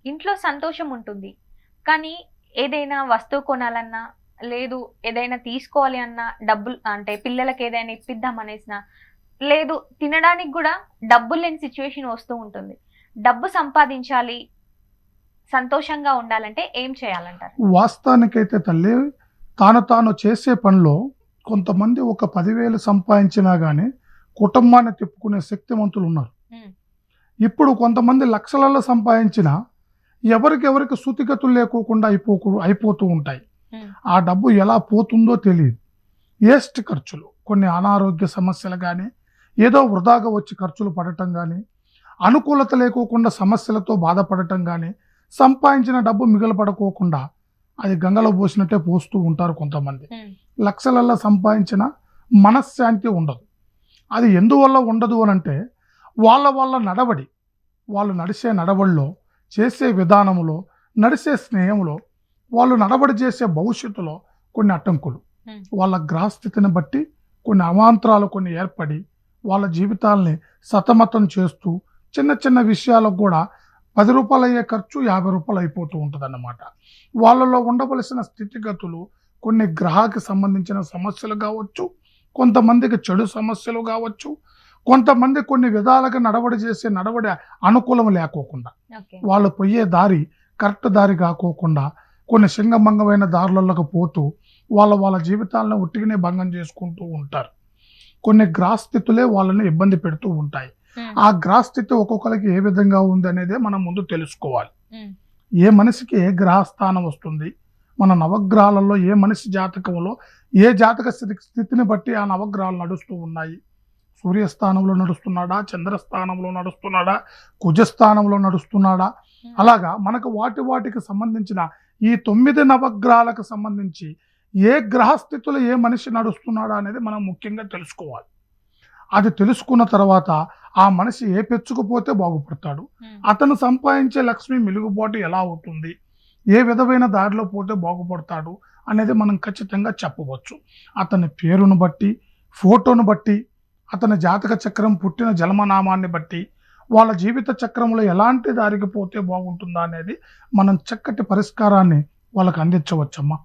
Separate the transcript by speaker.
Speaker 1: ఇంట్లో సంతోషం ఉంటుంది. కానీ ఏదైనా వస్తువు కొనాలన్నా, లేదు ఏదైనా తీసుకోవాలి అన్నా, డబ్బులు అంటే పిల్లలకి ఏదైనా ఇప్పిద్దాం అనేసినా, లేదు తినడానికి గూడా డబ్బులు లేని సిట్యుయేషన్ వస్తూ ఉంటుంది. డబ్బు సంపాదించాలి, సంతోషంగా ఉండాలంటే ఏం చేయాలంటారు?
Speaker 2: వాస్తవానికైతే తల్లి తాను చేసే పనిలో కొంతమంది ఒక 10,000 సంపాదించినా గానీ కుటుంబాన్ని తిప్పుకునే శక్తివంతులున్నారు.
Speaker 1: హ్మ్.
Speaker 2: ఇప్పుడు కొంతమంది లక్షలలో సంపాదించినా ఎవరికెవరికి స్థితిగతులు లేకోకుండా అయిపోతూ ఉంటాయి.
Speaker 1: హ్మ్.
Speaker 2: ఆ డబ్బు ఎలా పోతుందో తెలీదు. వేస్ట్ ఖర్చులు, కొన్ని అనారోగ్య సమస్యలు గానీ, ఏదో వృధాగా వచ్చి ఖర్చులు పడటం గానీ, అనుకూలత లేకోకుండా సమస్యలతో బాధపడటం గానీ, సంపాదించిన డబ్బు మిగలపడకోకుండా అది గంగలో పోసినట్టే పోస్తూ ఉంటారు కొంతమంది.
Speaker 1: హ్మ్.
Speaker 2: లక్షలల్లో సంపాదించిన మనశ్శాంతి ఉండదు. అది ఎందువల్ల ఉండదు అనంటే వాళ్ళ నడవడి, వాళ్ళు నడిచే నడవడిలో, చేసే విధానంలో, నడిచే స్నేహంలో, వాళ్ళు నడవడి చేసే భవిష్యత్తులో కొన్ని అడ్డంకులు,
Speaker 1: హ్మ్.
Speaker 2: వాళ్ళ గ్రహస్థితిని బట్టి కొన్ని అవాంతరాలు కొన్ని ఏర్పడి వాళ్ళ జీవితాల్ని సతమతం చేస్తూ చిన్న చిన్న విషయాలకు కూడా రూ. 10 అయ్యే ఖర్చు రూ. 50 అయిపోతూ ఉంటుందన్నమాట. వాళ్ళలో ఉండవలసిన స్థితిగతులు కొన్ని గ్రహానికి సంబంధించిన సమస్యలు కావచ్చు, కొంతమందికి చెడు సమస్యలు కావచ్చు, కొంతమంది కొన్ని విధాలుగా నడవడి అనుకూలం లేకోకుండా,
Speaker 1: ఓకే.
Speaker 2: వాళ్ళు పోయే దారి కరెక్ట్ దారి కాకోకుండా కొన్ని సింగభంగమైన దారులలోకి పోతూ వాళ్ళ జీవితాలను ఉట్టిగానే భంగం చేసుకుంటూ ఉంటారు. కొన్ని గ్రహస్థితులే వాళ్ళని ఇబ్బంది పెడుతూ ఉంటాయి.
Speaker 1: హ్మ్.
Speaker 2: ఆ గ్రహస్థితి ఒక్కొక్కరికి ఏ విధంగా ఉంది అనేదే మనం ముందు తెలుసుకోవాలి.
Speaker 1: హ్మ్.
Speaker 2: ఏ మనిషికి ఏ గ్రహస్థానం వస్తుంది, మన నవగ్రహాలలో ఏ మనిషి జాతకంలో ఏ జాతక స్థితిని బట్టి ఆ నవగ్రహాలు నడుస్తూ ఉన్నాయి. సూర్యస్థానంలో నడుస్తున్నాడా, చంద్రస్థానంలో నడుస్తున్నాడా, కుజస్థానంలో నడుస్తున్నాడా,
Speaker 1: హ్మ్.
Speaker 2: అలాగా మనకు వాటికి సంబంధించిన ఈ 9 నవగ్రహాలకు సంబంధించి ఏ గ్రహస్థితులు ఏ మనిషి నడుస్తున్నాడా అనేది మనం ముఖ్యంగా తెలుసుకోవాలి. అది తెలుసుకున్న తర్వాత ఆ మనిషి ఏ పెచ్చుకుపోతే బాగుపడతాడు,
Speaker 1: హ్మ్.
Speaker 2: అతను సంపాదించే లక్ష్మి మెలుగుబాటు ఎలా అవుతుంది, ఏ విధమైన దారిలో పోతే బాగుపడతాడు అనేది మనం ఖచ్చితంగా చెప్పవచ్చు. అతని పేరును బట్టి, ఫోటోను బట్టి, అతని జాతక చక్రం పుట్టిన జన్మనామాన్ని బట్టి, వాళ్ళ జీవిత చక్రంలో ఎలాంటి దారికి పోతే బాగుంటుందా అనేది మనం చక్కటి పరిష్కారాన్ని వాళ్ళకి అందించవచ్చమ్మా.